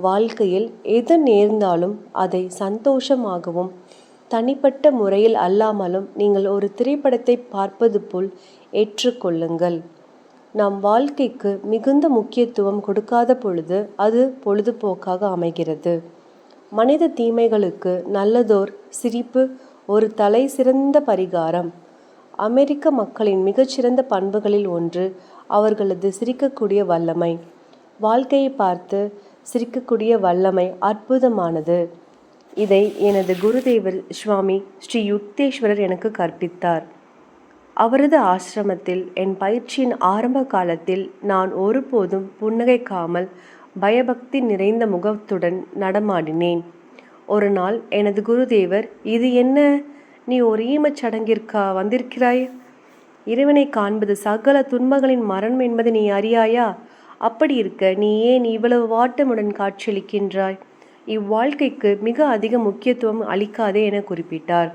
வாழ்க்கையில் எது நேர்ந்தாலும் அதை சந்தோஷமாகவும் தனிப்பட்ட முறையில் அல்லாமலும் நீங்கள் ஒரு திரைப்படத்தை பார்ப்பது போல் ஏற்றுக்கொள்ளுங்கள். நம் வாழ்க்கைக்கு மிகுந்த முக்கியத்துவம் கொடுக்காத பொழுது அது பொழுதுபோக்காக அமைகிறது. மனித தீமைகளுக்கு நல்லதோர் சிரிப்பு ஒரு தலை சிறந்த பரிகாரம். அமெரிக்க மக்களின் மிகச்சிறந்த பண்புகளில் ஒன்று அவர்களது சிரிக்கக்கூடிய வல்லமை. வாழ்க்கையை பார்த்து சிரிக்கக்கூடிய வல்லமை அற்புதமானது. இதை எனது குருதேவர் சுவாமி ஸ்ரீ யுக்தேஸ்வரர் எனக்கு கற்பித்தார். அவரது ஆசிரமத்தில் என் பயிற்சியின் ஆரம்ப காலத்தில் நான் ஒருபோதும் புன்னகைக்காமல் பயபக்தி நிறைந்த முகத்துடன் நடமாடினேன். ஒரு நாள் எனது குருதேவர், இது என்ன, நீ ஒரு ஈமச் சடங்கிற்கா வந்திருக்கிறாய்? இறைவனை காண்பது சகல துன்பங்களின் மரணம் என்பதை நீ அறியாயா? அப்படி இருக்க நீ ஏன் இவ்வளவு வாட்டமுடன் காட்சியளிக்கின்றாய்? இவ்வாழ்க்கைக்கு மிக அதிக முக்கியத்துவம் அளிக்காதே என குறிப்பிட்டார்.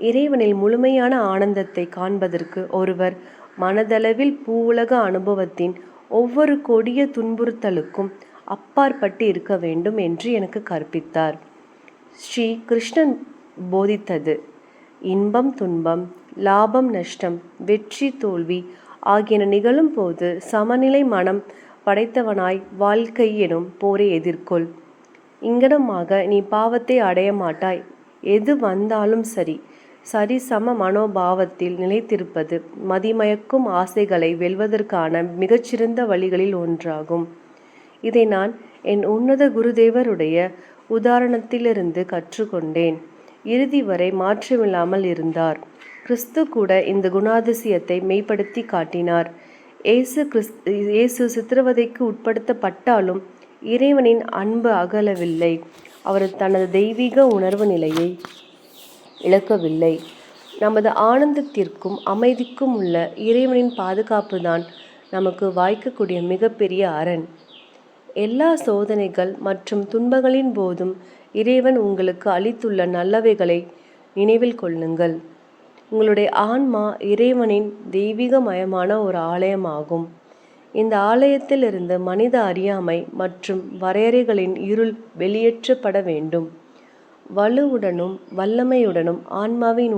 இறைவனில் முழுமையான ஆனந்தத்தை காண்பதற்கு ஒருவர் மனதளவில் பூவுலக அனுபவத்தின் ஒவ்வொரு கொடிய துன்புறுத்தலுக்கும் அப்பாற்பட்டு இருக்க வேண்டும் என்று எனக்கு கற்பித்தார். ஸ்ரீ கிருஷ்ணன் போதித்தது, இன்பம் துன்பம், லாபம் நஷ்டம், வெற்றி தோல்வி ஆகியன நிகழும் போது சமநிலை மனம் படைத்தவனாய் வாழ்க்கை எனும் போரை எதிர்கொள். இங்கனமாக நீ பாவத்தை அடைய மாட்டாய். எது வந்தாலும் சரி, சரிசம மனோபாவத்தில் நிலைத்திருப்பது மதிமயக்கும் ஆசைகளை வெல்வதற்கான மிகச்சிறந்த வழிகளில் ஒன்றாகும். இதை நான் என் உன்னத குருதேவருடைய உதாரணத்திலிருந்து கற்றுக்கொண்டேன். இறுதி வரை மாற்றமில்லாமல் இருந்தார். கிறிஸ்து கூட இந்த குணாதிசயத்தை மெய்ப்படுத்தி காட்டினார். இயேசு சித்திரவதைக்கு உட்படுத்தப்பட்டாலும் இறைவனின் அன்பு அகலவில்லை. அவர் தனது தெய்வீக உணர்வு நிலையை இழக்கவில்லை. நமது ஆனந்தத்திற்கும் அமைதிக்கும் உள்ள இறைவனின் பாதுகாப்பு தான் நமக்கு வாய்க்கக்கூடிய மிகப்பெரிய அரண். எல்லா சோதனைகள் மற்றும் துன்பங்களின் போதும் இறைவன் உங்களுக்கு அளித்துள்ள நல்லவைகளை நினைவில் கொள்ளுங்கள். உங்களுடைய ஆன்மா இறைவனின் தெய்வீகமயமான ஒரு ஆலயமாகும். இந்த ஆலயத்திலிருந்து மனித அறியாமை மற்றும் வரையறைகளின் இருள் வெளியேற்றப்பட வேண்டும். வலுவுடனும் வல்லமையுடனும் ஆன்மாவின்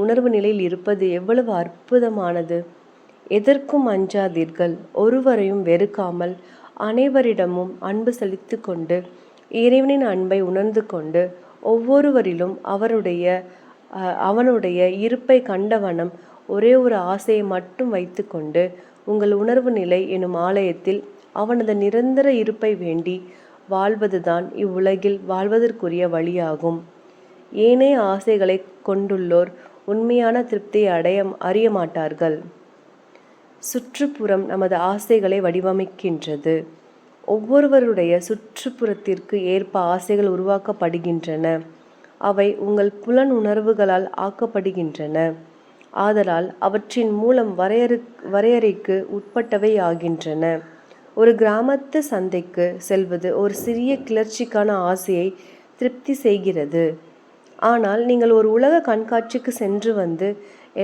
உணர்வு நிலையில் இருப்பது எவ்வளவு அற்புதமானது! எதற்கும் அஞ்சாதீர்கள். ஒருவரையும் வெறுக்காமல் அனைவரிடமும் அன்பு செலுத்தி கொண்டு இறைவனின் அன்பை உணர்ந்து கொண்டு ஒவ்வொருவரிலும் அவனுடைய இருப்பை கண்டவனம் ஒரே ஒரு ஆசையை மட்டும் வைத்து கொண்டு உங்கள் உணர்வு நிலை எனும் ஆலயத்தில் அவனது நிரந்தர இருப்பை வேண்டி வாழ்வதுதான் இவ்வுலகில் வாழ்வதற்குரிய வழியாகும். ஏனைய ஆசைகளை கொண்டுள்ளோர் உண்மையான திருப்தியை அறிய மாட்டார்கள். சுற்றுப்புறம் நமது ஆசைகளை வடிவமைக்கின்றது. ஒவ்வொருவருடைய சுற்றுப்புறத்திற்கு ஏற்ப ஆசைகள் உருவாக்கப்படுகின்றன. அவை உங்கள் புலன் உணர்வுகளால் ஆக்கப்படுகின்றன. ஆதலால் அவற்றின் மூலம் வரையறைக்கு உட்பட்டவை ஆகின்றன. ஒரு கிராமத்து சந்தைக்கு செல்வது ஒரு சிறிய கிளர்ச்சிக்கான ஆசையை திருப்தி செய்கிறது. ஆனால் நீங்கள் ஒரு உலக கண்காட்சிக்கு சென்று வந்து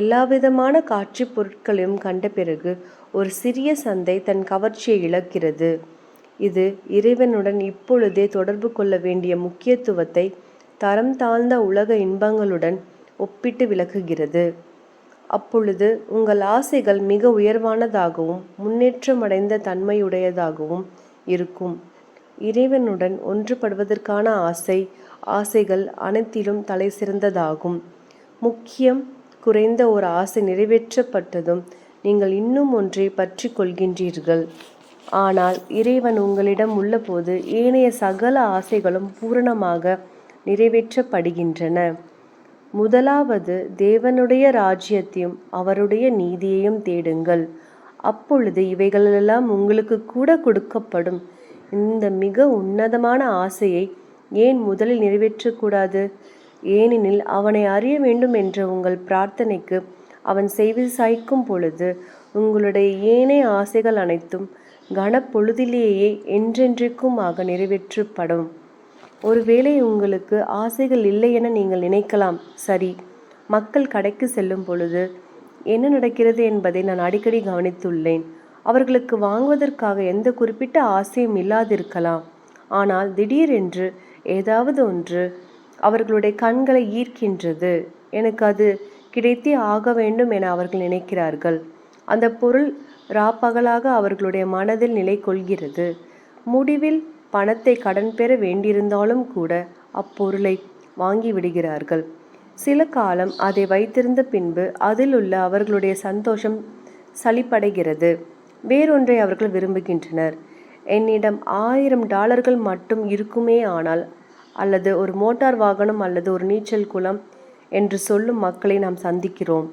எல்லாவிதமான காட்சி பொருட்களையும் கண்ட பிறகு ஒரு சிறிய சந்தை தன் கவர்ச்சியை இழக்கிறது. இது இறைவனுடன் இப்பொழுதே தொடர்பு கொள்ள வேண்டிய முக்கியத்துவத்தை தரம் தாழ்ந்த உலக இன்பங்களுடன் ஒப்பிட்டு விளக்குகிறது. அப்பொழுது உங்கள் ஆசைகள் மிக உயர்வானதாகவும் முன்னேற்றமடைந்த தன்மையுடையதாகவும் இருக்கும். இறைவனுடன் ஒன்றுபடுவதற்கான ஆசைகள் அனைத்திலும் தலை சிறந்ததாகும். முக்கியம் குறைந்த ஒரு ஆசை நிறைவேற்றப்பட்டதும் நீங்கள் இன்னும் ஒன்றை பற்றி கொள்கின்றீர்கள். ஆனால் இறைவன் உங்களிடம் உள்ளபோது ஏனைய சகல ஆசைகளும் பூரணமாக நிறைவேற்றப்படுகின்றன. முதலாவது தேவனுடைய ராஜ்யத்தையும் அவருடைய நீதியையும் தேடுங்கள். அப்பொழுது இவைகளெல்லாம் உங்களுக்கு கூட கொடுக்கப்படும். இந்த மிக உன்னதமான ஆசையை ஏன் முதலில் நிறைவேற்றக்கூடாது? ஏனெனில் அவனை அறிய வேண்டும் என்ற உங்கள் பிரார்த்தனைக்கு அவன் செவி சாய்க்கும் பொழுது உங்களுடைய ஏனைய ஆசைகள் அனைத்தும் கனப்பொழுதிலேயே என்றென்றைக்குமாக நிறைவேற்றப்படும். ஒருவேளை உங்களுக்கு ஆசைகள் இல்லை என நீங்கள் நினைக்கலாம். சரி, மக்கள் கடைக்கு செல்லும் பொழுது என்ன நடக்கிறது என்பதை நான் அடிக்கடி கவனித்துள்ளேன். அவர்களுக்கு வாங்குவதற்காக எந்த குறிப்பிட்ட ஆசையும் இல்லாதிருக்கலாம். ஆனால் திடீரென்று ஏதாவது ஒன்று அவர்களுடைய கண்களை ஈர்க்கின்றது. எனக்கு அது கிடைத்தே ஆக வேண்டும் என அவர்கள் நினைக்கிறார்கள். அந்த பொருள் ராப்பகலாக அவர்களுடைய மனதில் நிலை கொள்கிறது. முடிவில் பணத்தை கடன் பெற வேண்டியிருந்தாலும் கூட அப்பொருளை வாங்கி விடுகிறார்கள். சில காலம் அதை வைத்திருந்த பின்பு அதில் உள்ள அவர்களுடைய சந்தோஷம் சலிப்படைகிறது. வேறொன்றை அவர்கள் விரும்புகின்றனர். என்னிடம் $1000 மட்டும் இருக்குமே ஆனால், அல்லது ஒரு மோட்டார் வாகனம் அல்லது ஒரு நீச்சல் குளம் என்று சொல்லும் மக்களை நாம் சந்திக்கிறோம்.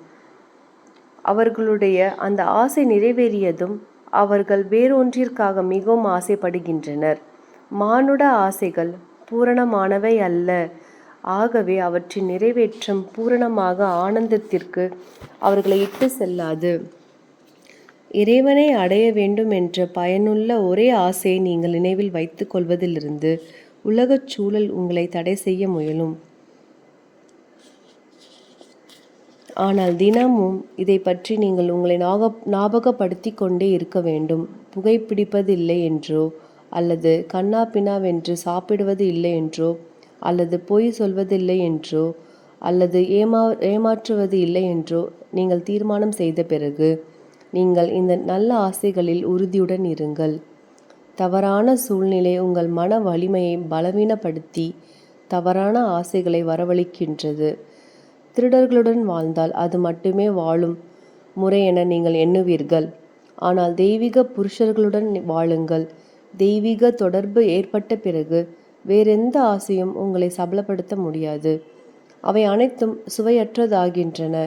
அவர்களுடைய அந்த ஆசை நிறைவேறியதும் அவர்கள் வேறொன்றிற்காக மிகவும் ஆசைப்படுகின்றனர். மானுட ஆசைகள் பூரணமானவை அல்ல. ஆகவே அவற்றின் நிறைவேற்றம் பூரணமாக ஆனந்தத்திற்கு அவர்களை இட்டு செல்லாது. இறைவனை அடைய வேண்டும் என்ற பயனுள்ள ஒரே ஆசையை நீங்கள் நினைவில் வைத்துக் கொள்வதிலிருந்து உலகச் சூழல் உங்களை தடை செய்ய முயலும். ஆனால் தினமும் இதை பற்றி நீங்கள் உங்களை ஞாபகப்படுத்தி கொண்டே இருக்க வேண்டும். புகைப்பிடிப்பதில்லை என்றோ, அல்லது கண்ணா பின்னாவென்று சாப்பிடுவது இல்லை என்றோ, அல்லது பொய் சொல்வதில்லை என்றோ, அல்லது ஏமாற்றுவது இல்லை என்றோ நீங்கள் தீர்மானம் செய்த பிறகு நீங்கள் இந்த நல்ல ஆசைகளில் உறுதியுடன் இருங்கள். தவறான சூழ்நிலை உங்கள் மன வலிமையை பலவீனப்படுத்தி தவறான ஆசைகளை வரவழைக்கின்றது. திருடர்களுடன் வாழ்ந்தால் அது மட்டுமே வாழும் முறை என நீங்கள் எண்ணுவீர்கள். ஆனால் தெய்வீக புருஷர்களுடன் வாழுங்கள். தெய்வீக தொடர்பு ஏற்பட்ட பிறகு வேறெந்த ஆசையும் உங்களை சபலப்படுத்த முடியாது. அவை அனைத்தும் சுவையற்றதாகின்றன.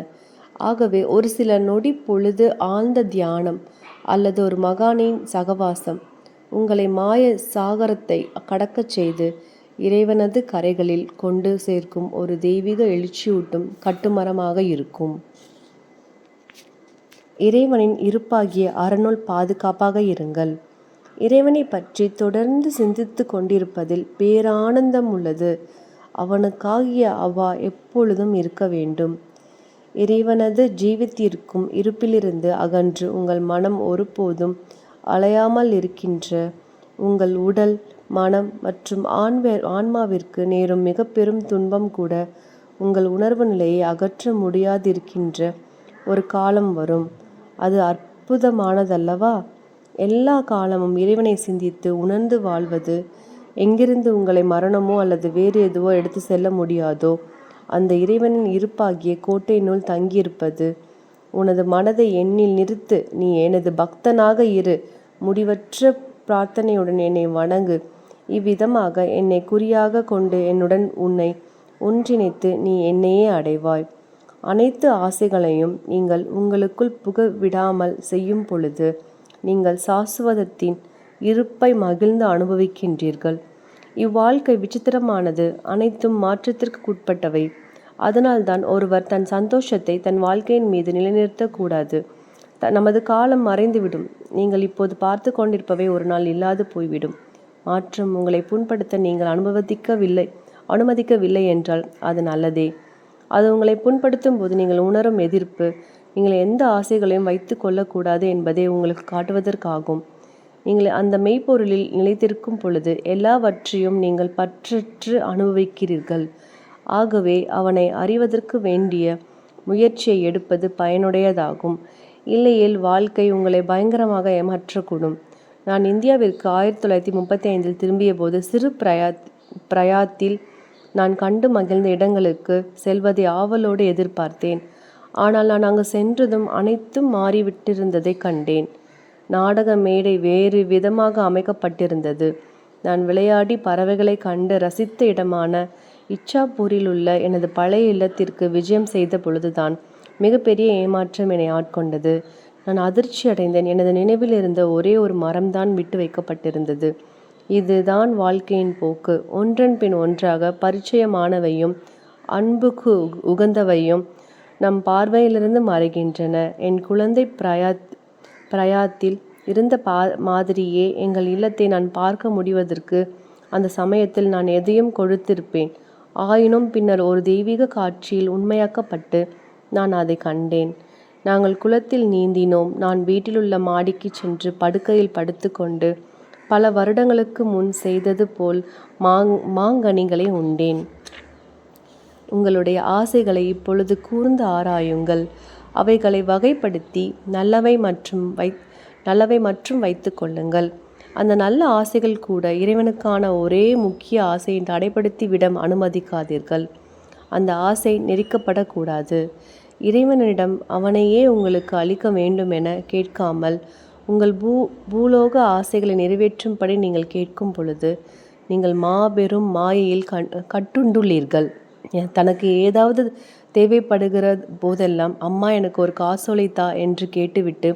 ஆகவே ஒரு சில நொடி பொழுது ஆழ்ந்த தியானம் அல்லது ஒரு மகானின் சகவாசம் உங்களை மாய சாகரத்தை கடக்கச் செய்து இறைவனது கரைகளில் கொண்டு சேர்க்கும் ஒரு தெய்வீக எழுச்சியூட்டும் கட்டுமரமாக இருக்கும். இறைவனின் இருப்பாகிய அரணுள் பாதுகாப்பாக இருங்கள். இறைவனை பற்றி தொடர்ந்து சிந்தித்து கொண்டிருப்பதில் பேரானந்தம் உள்ளது. அவனுக்காகிய அவா எப்பொழுதும் இருக்க வேண்டும். இறைவனது ஜீவித்திருக்கும் இருப்பிலிருந்து அகன்று உங்கள் மனம் ஒருபோதும் அலையாமல் இருக்கின்ற உங்கள் உடல், மனம் மற்றும் ஆன்மாவிற்கு நேரும் மிக பெரும் துன்பம் கூட உங்கள் உணர்வு நிலையை அகற்ற முடியாதிருக்கின்ற ஒரு காலம் வரும். அது அற்புதமானதல்லவா? எல்லா காலமும் இறைவனை சிந்தித்து உணர்ந்து வாழ்வது எங்கிருந்து உங்களை மரணமோ அல்லது வேறு எதுவோ எடுத்து செல்ல முடியாதோ அந்த இறைவனின் இருப்பாகிய கோட்டையினுள் தங்கியிருப்பது. உனது மனதை என்னில் நிறுத்து. நீ எனது பக்தனாக இரு. முடிவற்ற பிரார்த்தனையுடன் என்னை வணங்கு. இவ்விதமாக என்னை குறியாக கொண்டு என்னுடன் உன்னை ஒன்றிணைத்து நீ என்னையே அடைவாய். அனைத்து ஆசைகளையும் நீங்கள் உங்களுக்குள் புக விடாமல் செய்யும் பொழுது நீங்கள் சாஸ்வதத்தின் இருப்பை மகிழ்ந்து அனுபவிக்கின்றீர்கள். இவ்வாழ்க்கை விசித்திரமானது. அனைத்தும் மாற்றத்திற்குட்பட்டவை. அதனால்தான் ஒருவர் தன் சந்தோஷத்தை தன் வாழ்க்கையின் மீது நிலைநிறுத்தக்கூடாது. நமது காலம் மறைந்துவிடும். நீங்கள் இப்போது பார்த்து கொண்டிருப்பவை ஒரு நாள் இல்லாது போய்விடும். மாற்றம் உங்களை புண்படுத்த நீங்கள் அனுமதிக்கவில்லை என்றால் அது நல்லதே. அது உங்களை புண்படுத்தும் போது நீங்கள் உணரும் எதிர்ப்பு நீங்கள் எந்த ஆசைகளையும் வைத்து கொள்ளக்கூடாது என்பதை உங்களுக்கு காட்டுவதற்காகும். நீங்கள் அந்த மெய்ப்பொருளில் நிலைத்திருக்கும் பொழுது எல்லாவற்றையும் நீங்கள் பற்றற்று அனுபவிக்கிறீர்கள். ஆகவே அவனை அறிவதற்கு வேண்டிய முயற்சியை எடுப்பது பயனுடையதாகும். இல்லையேல் வாழ்க்கை உங்களை பயங்கரமாக ஏமாற்றக்கூடும். நான் இந்தியாவிற்கு 1935 திரும்பிய போது சிறு பிரயாத்தில் நான் கண்டு மகிழ்ந்த இடங்களுக்கு செல்வதை ஆவலோடு எதிர்பார்த்தேன். ஆனால் நான் அங்கு சென்றதும் அனைத்தும் மாறிவிட்டிருந்ததை கண்டேன். நாடக மேடை வேறு விதமாக அமைக்கப்பட்டிருந்தது. நான் விளையாடி பறவைகளை கண்டு ரசித்த இடமான இச்சாப்பூரில் உள்ள எனது பழைய இல்லத்திற்கு விஜயம் செய்த பொழுதுதான் மிகப்பெரிய ஏமாற்றம் என்னை ஆட்கொண்டது. நான் அதிர்ச்சி அடைந்தேன். எனது நினைவில் இருந்த ஒரே ஒரு மரம்தான் விட்டு வைக்கப்பட்டிருந்தது. இதுதான் வாழ்க்கையின் போக்கு. ஒன்றன் பின் ஒன்றாக பரிச்சயமானவையும் அன்புக்கு உகந்தவையும் நம் பார்வையிலிருந்து மறைகின்றன. என் குழந்தை பிரயாத்தில் இருந்த மாதிரியே எங்கள் இல்லத்தை நான் பார்க்க முடிவதற்கு அந்த சமயத்தில் நான் எதையும் கொடுத்திருப்பேன். ஆயினும் பின்னர் ஒரு தெய்வீக காட்சியில் உண்மையாக்கப்பட்டு நான் அதை கண்டேன். நாங்கள் குளத்தில் நீந்தினோம். நான் வீட்டிலுள்ள மாடிக்கு சென்று படுக்கையில் படுத்துக்கொண்டு பல வருடங்களுக்கு முன் செய்தது போல் மாங்கனிகளை உண்டேன். உங்களுடைய ஆசைகளை இப்பொழுது கூர்ந்து ஆராயுங்கள். அவைகளை வகைப்படுத்தி நல்லவை மற்றும் வைத்து கொள்ளுங்கள். அந்த நல்ல ஆசைகள் கூட இறைவனுக்கான ஒரே முக்கிய ஆசையை தடைப்படுத்தி விட அனுமதிக்காதீர்கள். அந்த ஆசை நெறிக்கப்படக்கூடாது. இறைவனிடம் அவனையே உங்களுக்கு அளிக்க வேண்டுமென கேட்காமல் உங்கள் பூலோக ஆசைகளை நிறைவேற்றும்படி நீங்கள் கேட்கும் பொழுது நீங்கள் மாபெரும் மாயையில் கட்டுண்டுள்ளீர்கள். தனக்கு ஏதாவது தேவைப்படுகிற போதெல்லாம் அம்மா எனக்கு ஒரு காசோலை தா என்று கேட்டுவிட்டு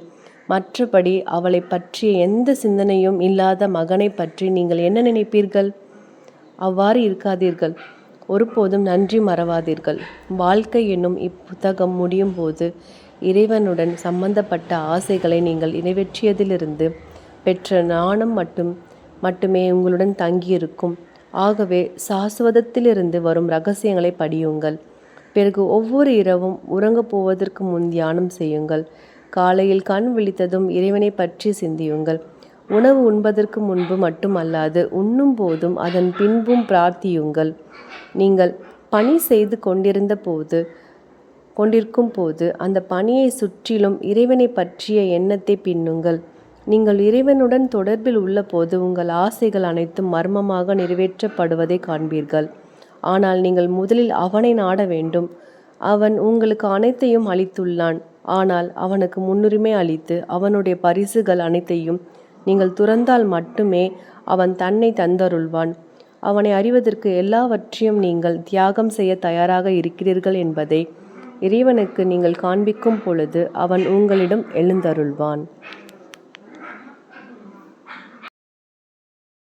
மற்றபடி அவளை பற்றிய எந்த சிந்தனையும் இல்லாத மகனை பற்றி நீங்கள் என்ன நினைப்பீர்கள்? அவ்வாறு இருக்காதீர்கள். ஒருபோதும் நன்றி மறவாதீர்கள். வாழ்க்கை என்னும் இப்புத்தகம் முடியும் போது இறைவனுடன் சம்பந்தப்பட்ட ஆசைகளை நீங்கள் நிறைவேற்றியதிலிருந்து பெற்ற நாணம் மட்டுமே உங்களுடன் தங்கியிருக்கும். ஆகவே சாஸ்வதத்திலிருந்து வரும் இரகசியங்களை படியுங்கள். பிறகு ஒவ்வொரு இரவும் உறங்கப் போவதற்கு முன் தியானம் செய்யுங்கள். காலையில் கண் விழித்ததும் இறைவனை பற்றி சிந்தியுங்கள். உணவு உண்பதற்கு முன்பு மட்டுமல்லாது உண்ணும் போதும் அதன் பின்பும் பிரார்த்தியுங்கள். நீங்கள் பணி செய்து கொண்டிருக்கும் போது அந்த பணியை சுற்றிலும் இறைவனை பற்றிய எண்ணத்தை பின்னுங்கள். நீங்கள் இறைவனுடன் தொடர்பில் உள்ள போது உங்கள் ஆசைகள் அனைத்தும் மர்மமாக நிறைவேற்றப்படுவதை காண்பீர்கள். ஆனால் நீங்கள் முதலில் அவனை நாட வேண்டும். அவன் உங்களுக்கு அனைத்தையும் அளித்துள்ளான். ஆனால் அவனுக்கு முன்னுரிமை அளித்து அவனுடைய பரிசுகள் அனைத்தையும் நீங்கள் துறந்தால் மட்டுமே அவன் தன்னை தந்தருள்வான். அவனை அறிவதற்கு எல்லாவற்றையும் நீங்கள் தியாகம் செய்ய தயாராக இருக்கிறீர்கள் என்பதை இறைவனுக்கு நீங்கள் காண்பிக்கும் பொழுது அவன் உங்களிடம் எழுந்தருள்வான்.